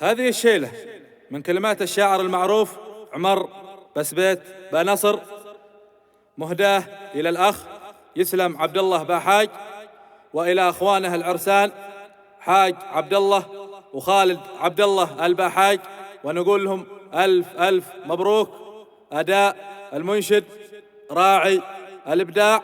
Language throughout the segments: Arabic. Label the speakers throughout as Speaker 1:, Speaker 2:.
Speaker 1: هذه الشيلة من كلمات الشاعر المعروف عمر بسبيت بنصر، مهداه إلى الأخ يسلم عبد الله باحاج، وإلى أخوانه العرسان حاج عبد الله وخالد عبد الله الباحاج، ونقول لهم ألف ألف مبروك. أداء المنشد راعي الإبداع.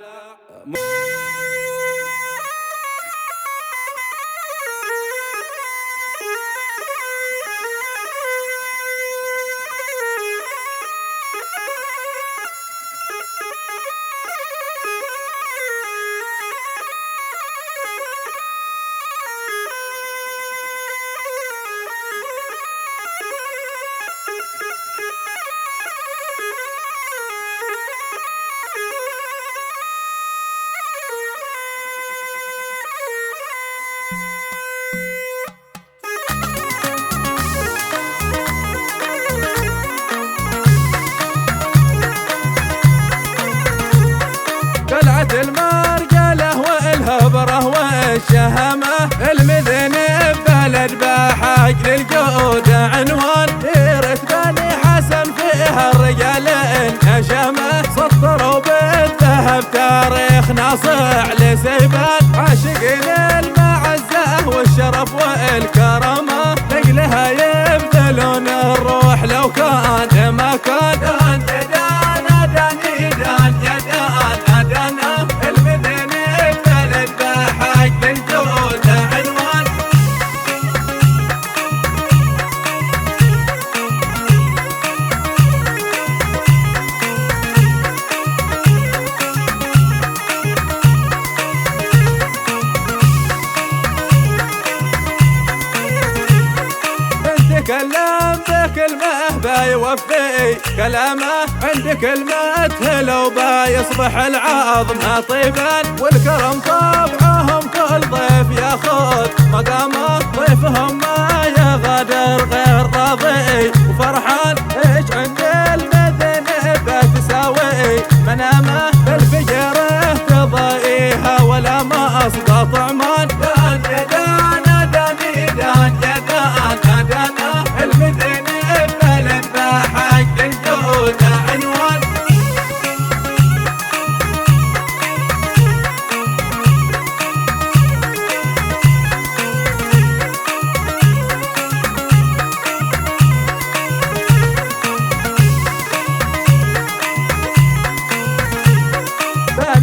Speaker 1: قلعة المرجلة والهبرة والشهامة، المذنب بلد باحاج للجود عنوان، ديرة بني حسن فيها الرجال النشامة، سطروا بالذهب تاريخ ناصع لسيبان، عاشقين المعزة والشرف والكرامة، لجلها يبذلون الروح لو كان ما كان. تكلم بكلمة بايوفي كلامه، عند كلمته لو بايصبح العظم طيبا، والكرم طبعهم كل ضيف ياخذ مقامه، ضيفهم ما يغادر غير راضي وفرحان، ايش عند المذنب تساوي منامه، بالفجر تضايها ولا ما اصدى طعمان.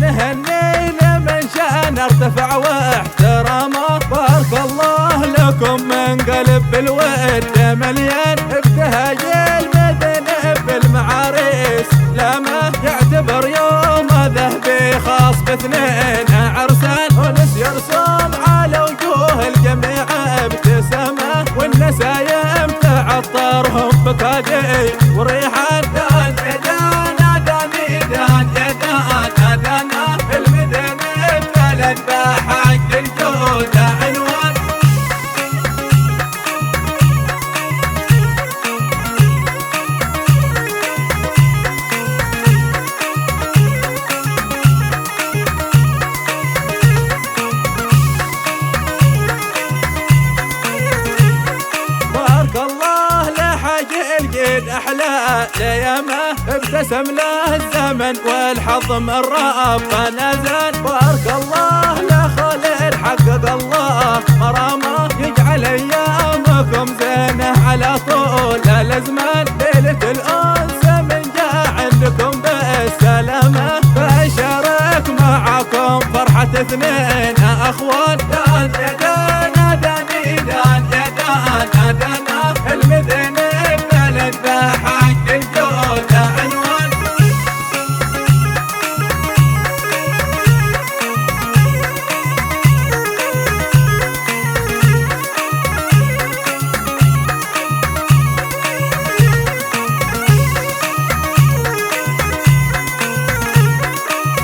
Speaker 1: هنينا من شأن ارتفع واحترامه، بارك الله لكم من قلب بالود مليان، ابتهاج المذنب بالمعاريس لامه، يعتبر يوم ذهبي خاص باثنين عرسان، ونس يرسم على وجوه الجميع ابتسامه، والنسايم تعطرهم بكادي وريحان. باحاج للجود عنوان، بارك الله لحاج الجيد احلى ليامه، ابتسم له الزمن والحظ من ربنا زان، بارك الله لخالد حقق الله مرامه، يجعل ايامكم زينه على طول الازمان، ليله الانس من جاء عندكم بالسلامه، فاشارك معكم فرحه اثنين اخوان. المذنب بلد باحاج للجود عنوان،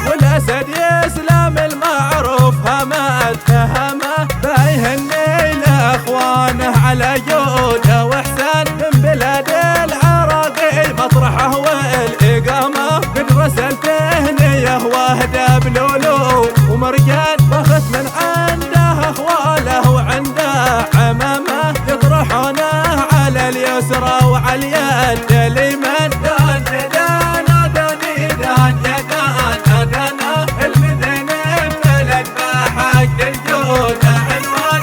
Speaker 1: والاسد يسلم المعروف هامت هامه، بايهن اليسرى وعليا اليد اليمين. دان دان داني دان يا دان دانا المدينة بلد بحاج الجود عنوان.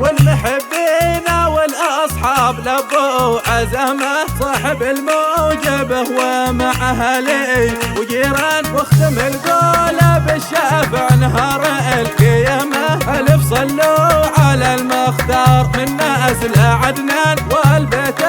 Speaker 1: والمحبين والأصحاب لبوا عزمه، صاحب الموجبه ومعه لي وجيران، واختم القولة بالشافع نهار القيامة. ألف صلوا على المختار من نسل عدنان والبيت